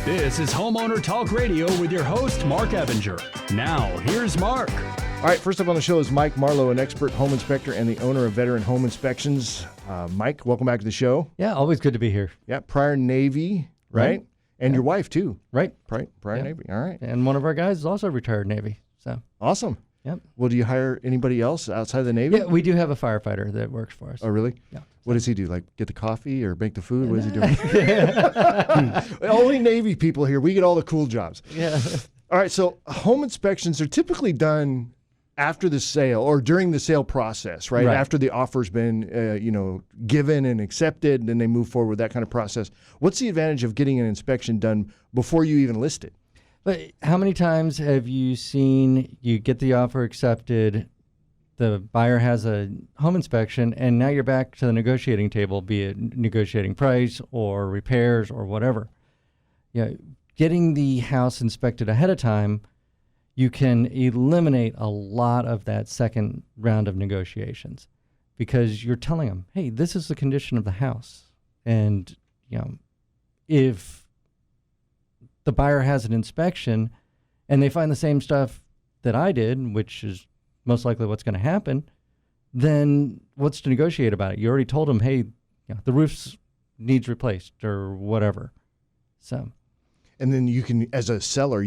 This is Homeowner Talk Radio with your host, Mark Ebinger. Now, here's Mark. All right, first up on the show is Mike Marlow, an expert home inspector and the owner of Veteran Home Inspections. Mike, welcome back to the show. Yeah, always good to be here. Yeah, prior Navy, right? And your wife, too. Right. Prior Navy, all right. And one of our guys is also retired Navy. So Awesome. Yep. Well, do you hire anybody else outside of the Navy? Yeah, we do have a firefighter that works for us. Oh, really? Yeah. What does he do? Like get the coffee or make the food? What is he doing? Only Navy people here. We get all the cool jobs. Yeah. All right, so home inspections are typically done after the sale or during the sale process, right? After the offer's been, given and accepted, and then they move forward with that kind of process. What's the advantage of getting an inspection done before you even list it? But how many times have you seen you get the offer accepted, the buyer has a home inspection, and now you're back to the negotiating table, be it negotiating price or repairs or whatever. Getting the house inspected ahead of time, you can eliminate a lot of that second round of negotiations because you're telling them, hey, this is the condition of the house. And, if the buyer has an inspection and they find the same stuff that I did, which is most likely what's going to happen, then what's to negotiate about it? You already told them, hey, the roof needs replaced or whatever. So, and then you can, as a seller,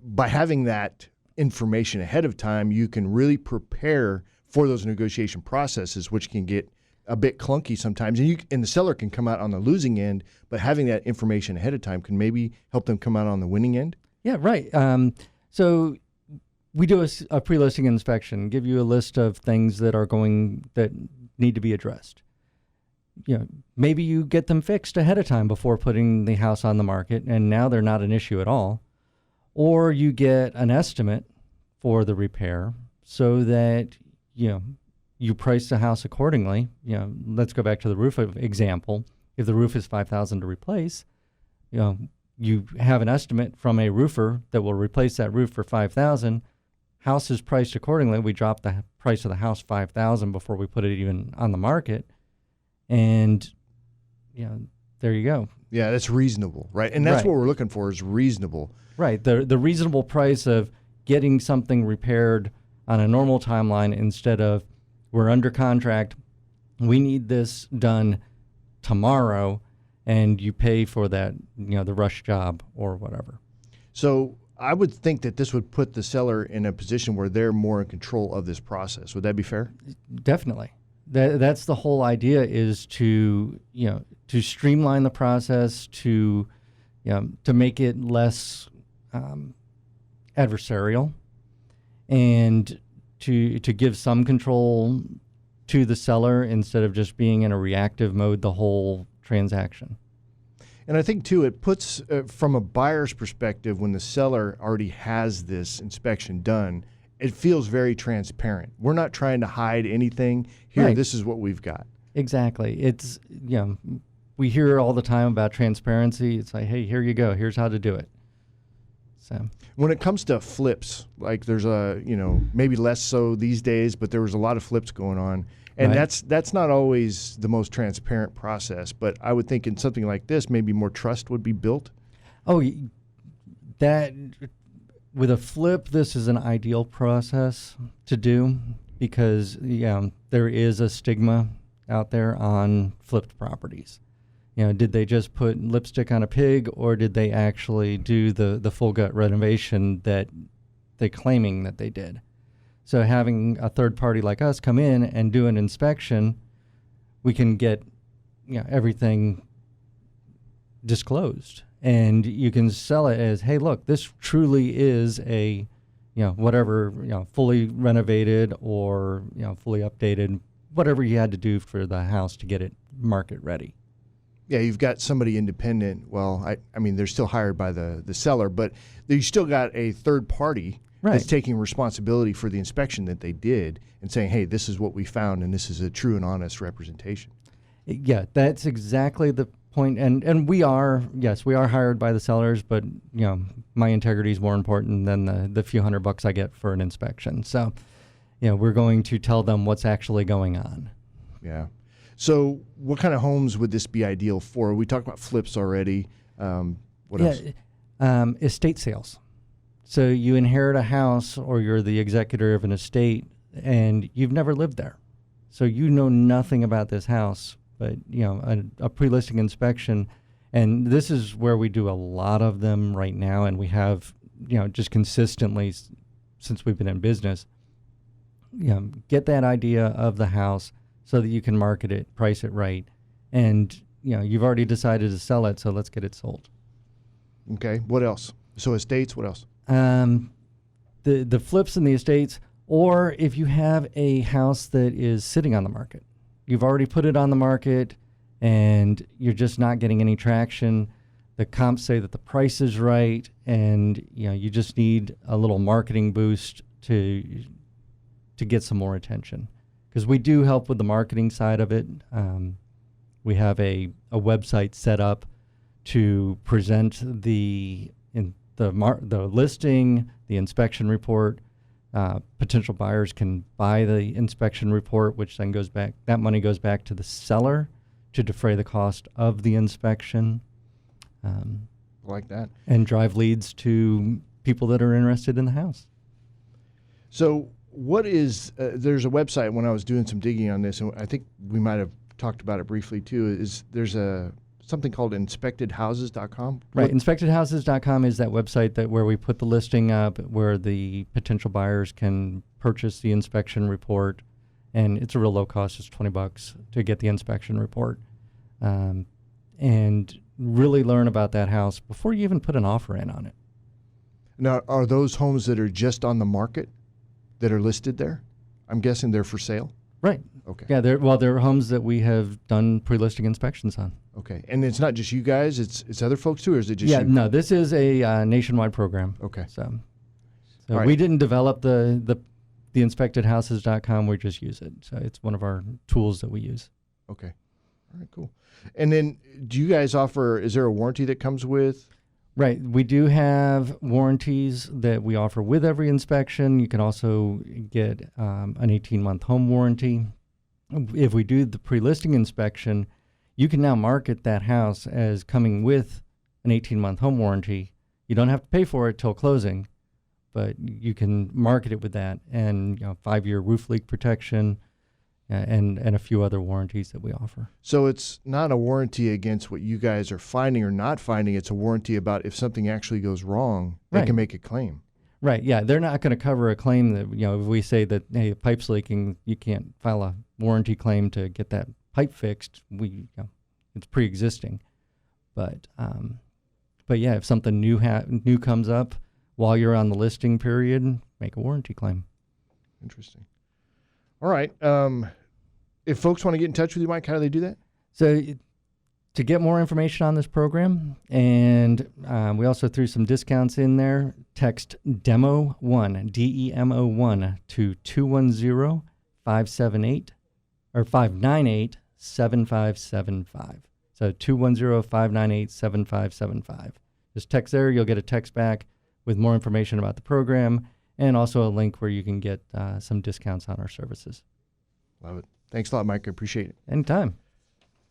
by having that information ahead of time, you can really prepare for those negotiation processes, which can get a bit clunky sometimes. And the seller can come out on the losing end, but having that information ahead of time can maybe help them come out on the winning end. Yeah, right. So we do a pre-listing inspection, give you a list of things that need to be addressed. Maybe you get them fixed ahead of time before putting the house on the market, and now they're not an issue at all. Or you get an estimate for the repair so that, you price the house accordingly. Let's go back to the roof example. If the roof is $5,000 to replace, you have an estimate from a roofer that will replace that roof for $5,000. House is priced accordingly. We drop the price of the house $5,000 before we put it even on the market. And, there you go. Yeah, that's reasonable, right? And that's what we're looking for is reasonable. Right. The reasonable price of getting something repaired on a normal timeline instead of we're under contract, we need this done tomorrow, and you pay for that, the rush job or whatever. So I would think that this would put the seller in a position where they're more in control of this process. Would that be fair? Definitely. That's the whole idea, is to streamline the process, to make it less adversarial, and to give some control to the seller instead of just being in a reactive mode the whole transaction. And I think, too, it puts, from a buyer's perspective, when the seller already has this inspection done, it feels very transparent. We're not trying to hide anything. Here, Right. This is what we've got. Exactly. It's, we hear all the time about transparency. It's like, hey, here you go. Here's how to do it. So when it comes to flips, like there's maybe less so these days, but there was a lot of flips going on. And that's not always the most transparent process. But I would think in something like this, maybe more trust would be built. Oh, that with a flip, this is an ideal process to do because, there is a stigma out there on flipped properties. Did they just put lipstick on a pig, or did they actually do the full gut renovation that they're claiming that they did? So having a third party like us come in and do an inspection, we can get everything disclosed, and you can sell it as, hey, look, this truly is a fully renovated or fully updated, whatever you had to do for the house to get it market ready. Yeah, you've got somebody independent. Well, I mean, they're still hired by the seller, but you still got a third party that's taking responsibility for the inspection that they did and saying, hey, this is what we found, and this is a true and honest representation. Yeah, that's exactly the point. And we are hired by the sellers, but my integrity is more important than the few $100 I get for an inspection. So, we're going to tell them what's actually going on. Yeah. So what kind of homes would this be ideal for? We talked about flips already. What else? Estate sales. So you inherit a house or you're the executor of an estate and you've never lived there. So you know nothing about this house, but a pre-listing inspection, and this is where we do a lot of them right now, and we have just consistently since we've been in business. Get that idea of the house so that you can market it, price it right, and you've already decided to sell it, so let's get it sold. Okay. What else? So estates. What else? The flips in the estates, or if you have a house that is sitting on the market, you've already put it on the market and you're just not getting any traction. The comps say that the price is right, and you just need a little marketing boost to get some more attention, because we do help with the marketing side of it. We have a website set up to present the listing, the inspection report. Potential buyers can buy the inspection report, which then goes back. That money goes back to the seller to defray the cost of the inspection. Like that. And drive leads to people that are interested in the house. So what is, there's a website when I was doing some digging on this, and I think we might have talked about it briefly too, there's something called inspectedhouses.com? Right, inspectedhouses.com is that website where we put the listing up, where the potential buyers can purchase the inspection report, and it's a real low cost, it's $20 to get the inspection report. And really learn about that house before you even put an offer in on it. Now, are those homes that are just on the market that are listed there? I'm guessing they're for sale? Right. Okay. Yeah, they're homes that we have done pre-listing inspections on. Okay. And it's not just you guys, it's other folks too, or is it just you? No, this is a nationwide program. Okay. So right. We didn't develop the inspectedhouses.com, we just use it. So it's one of our tools that we use. Okay. All right, cool. And then do you guys offer, is there a warranty that comes with? Right. We do have warranties that we offer with every inspection. You can also get an 18-month home warranty. If we do the pre-listing inspection, you can now market that house as coming with an 18-month home warranty. You don't have to pay for it till closing, but you can market it with that, and 5-year roof leak protection, and a few other warranties that we offer. So it's not a warranty against what you guys are finding or not finding. It's a warranty about if something actually goes wrong, they can make a claim. Right. Yeah. They're not going to cover a claim that, if we say that, hey, the pipe's leaking, you can't file a warranty claim to get that pipe fixed. It's pre-existing. But yeah, if something new comes up while you're on the listing period, make a warranty claim. Interesting. All right. If folks want to get in touch with you, Mike, how do they do that? So to get more information on this program, and we also threw some discounts in there, text DEMO1, DEMO1 to 210-578 or 598-7575. So 210-598-7575. Just text there. You'll get a text back with more information about the program, and also a link where you can get some discounts on our services. Love it. Thanks a lot, Mike. I appreciate it. Anytime.